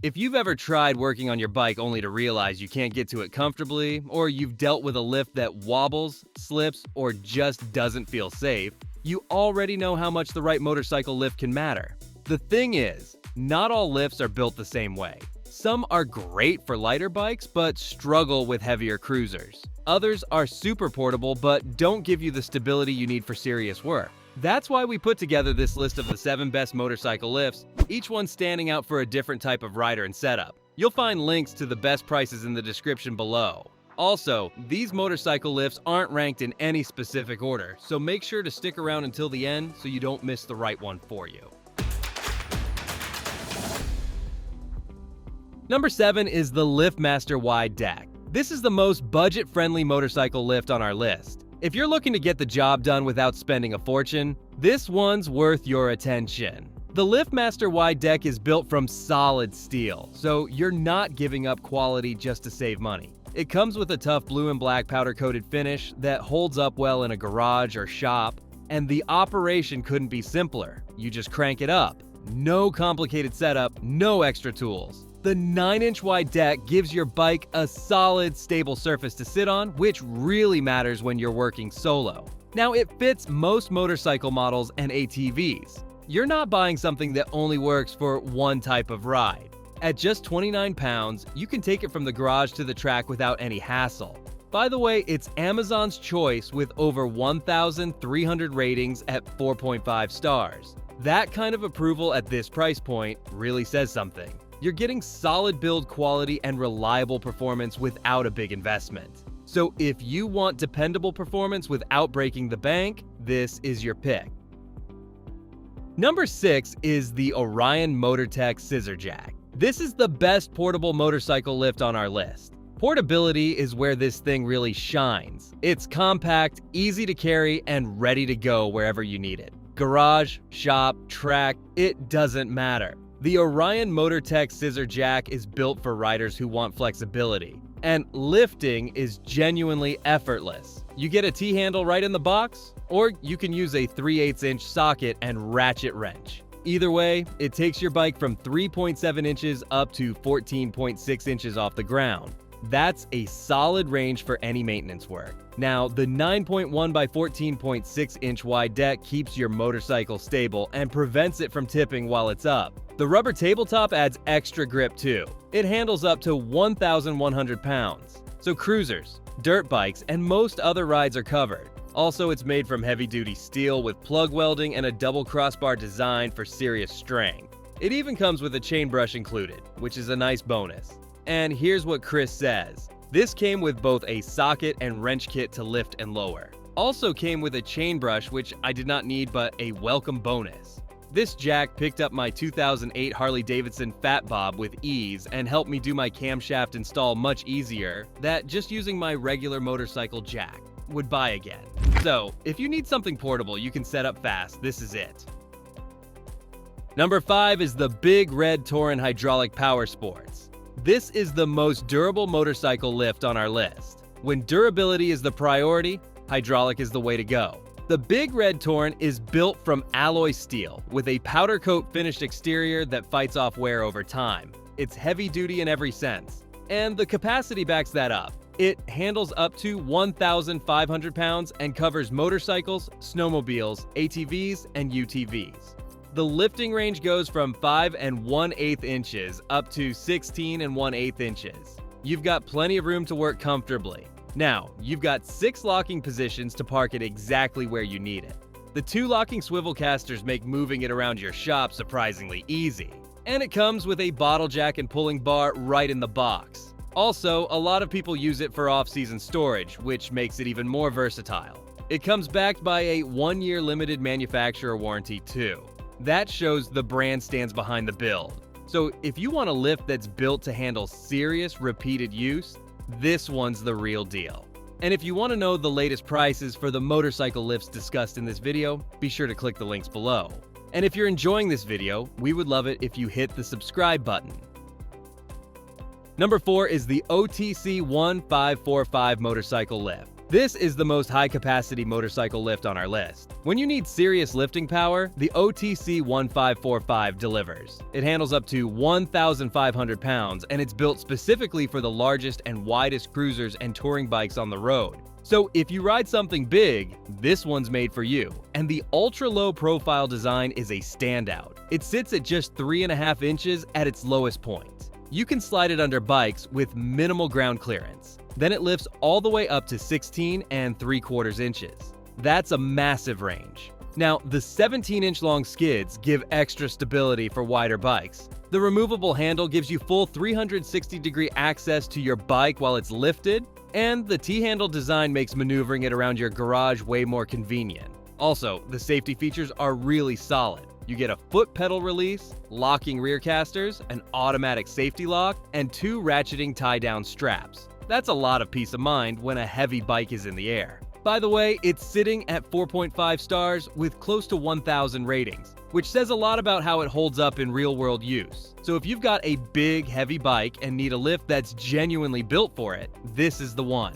If you've ever tried working on your bike only to realize you can't get to it comfortably, or you've dealt with a lift that wobbles, slips, or just doesn't feel safe, you already know how much the right motorcycle lift can matter. The thing is, not all lifts are built the same way. Some are great for lighter bikes, but struggle with heavier cruisers. Others are super portable, but don't give you the stability you need for serious work. That's why we put together this list of the 7 best motorcycle lifts, each one standing out for a different type of rider and setup. You'll find links to the best prices in the description below. Also, these motorcycle lifts aren't ranked in any specific order, so make sure to stick around until the end so you don't miss the right one for you. Number 7 is the LiftMaster Wide Deck. This is the most budget-friendly motorcycle lift on our list. If you're looking to get the job done without spending a fortune, this one's worth your attention. The LiftMaster Wide Deck is built from solid steel, so you're not giving up quality just to save money. It comes with a tough blue and black powder-coated finish that holds up well in a garage or shop, and the operation couldn't be simpler. You just crank it up. No complicated setup, no extra tools. The 9-inch wide deck gives your bike a solid, stable surface to sit on, which really matters when you're working solo. Now, it fits most motorcycle models and ATVs. You're not buying something that only works for one type of ride. At just 29 pounds, you can take it from the garage to the track without any hassle. By the way, it's Amazon's choice with over 1,300 ratings at 4.5 stars. That kind of approval at this price point really says something. You're getting solid build quality and reliable performance without a big investment. So if you want dependable performance without breaking the bank, this is your pick. Number 6 is the Orion MotorTech Scissor Jack. This is the best portable motorcycle lift on our list. Portability is where this thing really shines. It's compact, easy to carry, and ready to go wherever you need it. Garage, shop, track, it doesn't matter. The Orion MotorTech Scissor Jack is built for riders who want flexibility, and lifting is genuinely effortless. You get a T-handle right in the box, or you can use a 3/8-inch socket and ratchet wrench. Either way, it takes your bike from 3.7 inches up to 14.6 inches off the ground. That's a solid range for any maintenance work. Now, the 9.1 by 14.6 inch wide deck keeps your motorcycle stable and prevents it from tipping while it's up. The rubber tabletop adds extra grip too. It handles up to 1,100 pounds. So cruisers, dirt bikes, and most other rides are covered. Also, it's made from heavy-duty steel with plug welding and a double crossbar design for serious strength. It even comes with a chain brush included, which is a nice bonus. And here's what Chris says. This came with both a socket and wrench kit to lift and lower. Also came with a chain brush, which I did not need, but a welcome bonus. This jack picked up my 2008 Harley-Davidson Fat Bob with ease and helped me do my camshaft install much easier than just using my regular motorcycle jack would buy again. So, if you need something portable you can set up fast, this is it. Number 5 is the Big Red Touring Hydraulic Power Sports. This is the most durable motorcycle lift on our list. When durability is the priority, hydraulic is the way to go. The Big Red Touring is built from alloy steel with a powder coat finished exterior that fights off wear over time. It's heavy duty in every sense, and the capacity backs that up. It handles up to 1,500 pounds and covers motorcycles, snowmobiles, ATVs, and UTVs. The lifting range goes from 5 1/8 inches up to 16 1/8 inches. You've got plenty of room to work comfortably. Now, you've got 6 locking positions to park it exactly where you need it. The 2 locking swivel casters make moving it around your shop surprisingly easy. And it comes with a bottle jack and pulling bar right in the box. Also, a lot of people use it for off-season storage, which makes it even more versatile. It comes backed by a 1-year limited manufacturer warranty too. That shows the brand stands behind the build. So if you want a lift that's built to handle serious, repeated use, this one's the real deal. And if you want to know the latest prices for the motorcycle lifts discussed in this video, be sure to click the links below. And if you're enjoying this video, we would love it if you hit the subscribe button. Number 4 is the OTC 1545 motorcycle lift. This is the most high-capacity motorcycle lift on our list. When you need serious lifting power, the OTC 1545 delivers. It handles up to 1,500 pounds, and it's built specifically for the largest and widest cruisers and touring bikes on the road. So if you ride something big, this one's made for you. And the ultra-low profile design is a standout. It sits at just 3.5 inches at its lowest point. You can slide it under bikes with minimal ground clearance. Then it lifts all the way up to 16 3/4 inches. That's a massive range. Now, the 17-inch long skids give extra stability for wider bikes. The removable handle gives you full 360-degree access to your bike while it's lifted, and the T-handle design makes maneuvering it around your garage way more convenient. Also, the safety features are really solid. You get a foot pedal release, locking rear casters, an automatic safety lock, and 2 ratcheting tie-down straps. That's a lot of peace of mind when a heavy bike is in the air. By the way, it's sitting at 4.5 stars with close to 1,000 ratings, which says a lot about how it holds up in real-world use. So if you've got a big, heavy bike and need a lift that's genuinely built for it, this is the one.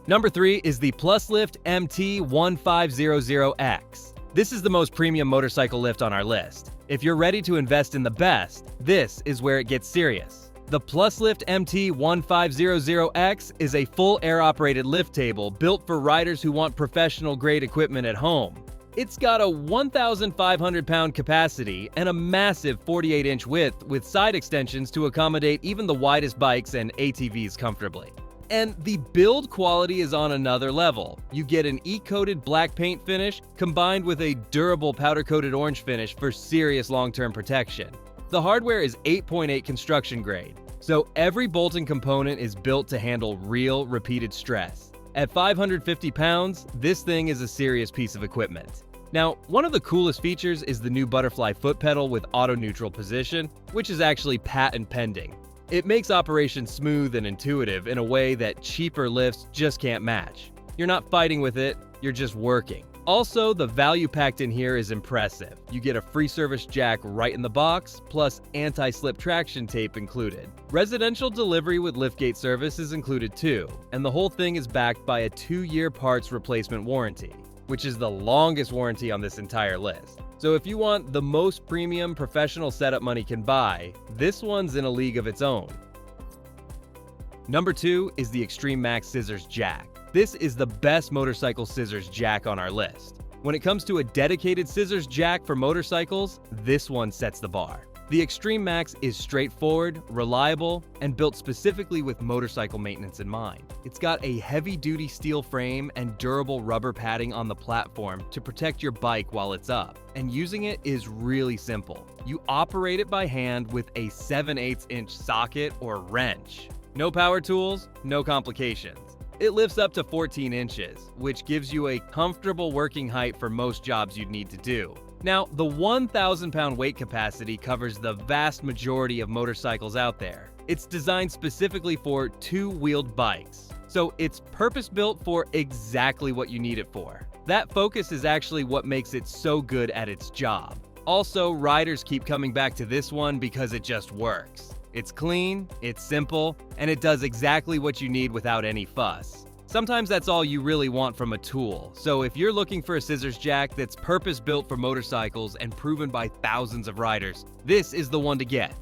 Number 3 is the PlusLift MT1500X. This is the most premium motorcycle lift on our list. If you're ready to invest in the best, this is where it gets serious. The PlusLift MT1500X is a full air-operated lift table built for riders who want professional-grade equipment at home. It's got a 1,500-pound capacity and a massive 48-inch width with side extensions to accommodate even the widest bikes and ATVs comfortably. And the build quality is on another level. You get an e-coated black paint finish combined with a durable powder-coated orange finish for serious long-term protection. The hardware is 8.8 construction grade, so every bolt and component is built to handle real, repeated stress. At 550 pounds, this thing is a serious piece of equipment. Now, one of the coolest features is the new butterfly foot pedal with auto-neutral position, which is actually patent pending. It makes operation smooth and intuitive in a way that cheaper lifts just can't match. You're not fighting with it, you're just working. Also, the value packed in here is impressive. You get a free service jack right in the box, plus anti-slip traction tape included. Residential delivery with liftgate service is included too, and the whole thing is backed by a 2-year parts replacement warranty, which is the longest warranty on this entire list. So if you want the most premium professional setup money can buy, this one's in a league of its own. Number 2 is the Extreme Max Scissors Jack. This is the best motorcycle scissors jack on our list. When it comes to a dedicated scissors jack for motorcycles, this one sets the bar. The Extreme Max is straightforward, reliable, and built specifically with motorcycle maintenance in mind. It's got a heavy-duty steel frame and durable rubber padding on the platform to protect your bike while it's up. And using it is really simple. You operate it by hand with a 7/8-inch socket or wrench. No power tools, no complications. It lifts up to 14 inches, which gives you a comfortable working height for most jobs you'd need to do. Now, the 1,000-pound weight capacity covers the vast majority of motorcycles out there. It's designed specifically for 2-wheeled bikes, so it's purpose-built for exactly what you need it for. That focus is actually what makes it so good at its job. Also, riders keep coming back to this one because it just works. It's clean, it's simple, and it does exactly what you need without any fuss. Sometimes that's all you really want from a tool, so if you're looking for a scissors jack that's purpose-built for motorcycles and proven by thousands of riders, this is the one to get.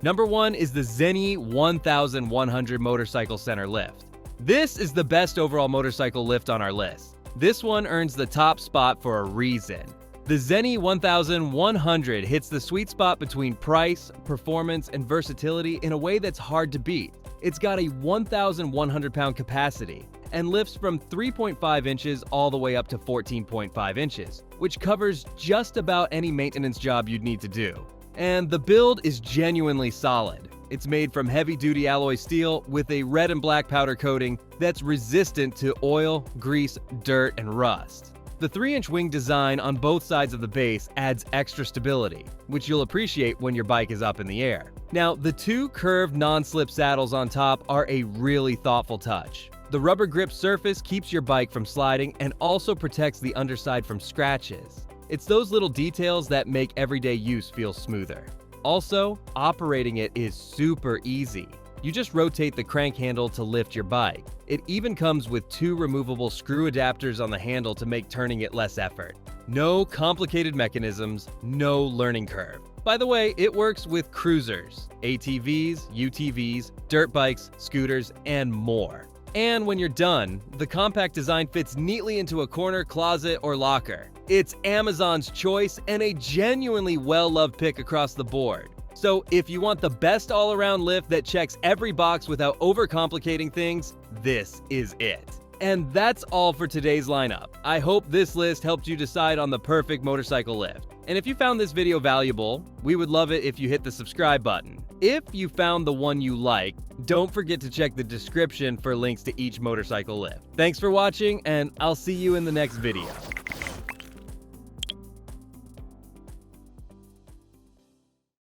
Number 1 is the Zenny 1100 Motorcycle Center Lift. This is the best overall motorcycle lift on our list. This one earns the top spot for a reason. The Zenny 1100 hits the sweet spot between price, performance, and versatility in a way that's hard to beat. It's got a 1,100-pound capacity and lifts from 3.5 inches all the way up to 14.5 inches, which covers just about any maintenance job you'd need to do. And the build is genuinely solid. It's made from heavy-duty alloy steel with a red and black powder coating that's resistant to oil, grease, dirt, and rust. The 3-inch wing design on both sides of the base adds extra stability, which you'll appreciate when your bike is up in the air. Now, the 2 curved non-slip saddles on top are a really thoughtful touch. The rubber grip surface keeps your bike from sliding and also protects the underside from scratches. It's those little details that make everyday use feel smoother. Also, operating it is super easy. You just rotate the crank handle to lift your bike. It even comes with 2 removable screw adapters on the handle to make turning it less effort. No complicated mechanisms, no learning curve. By the way, it works with cruisers, ATVs, UTVs, dirt bikes, scooters, and more. And when you're done, the compact design fits neatly into a corner, closet, or locker. It's Amazon's choice and a genuinely well-loved pick across the board. So if you want the best all-around lift that checks every box without overcomplicating things, this is it. And that's all for today's lineup. I hope this list helped you decide on the perfect motorcycle lift. And if you found this video valuable, we would love it if you hit the subscribe button. If you found the one you like, don't forget to check the description for links to each motorcycle lift. Thanks for watching, and I'll see you in the next video.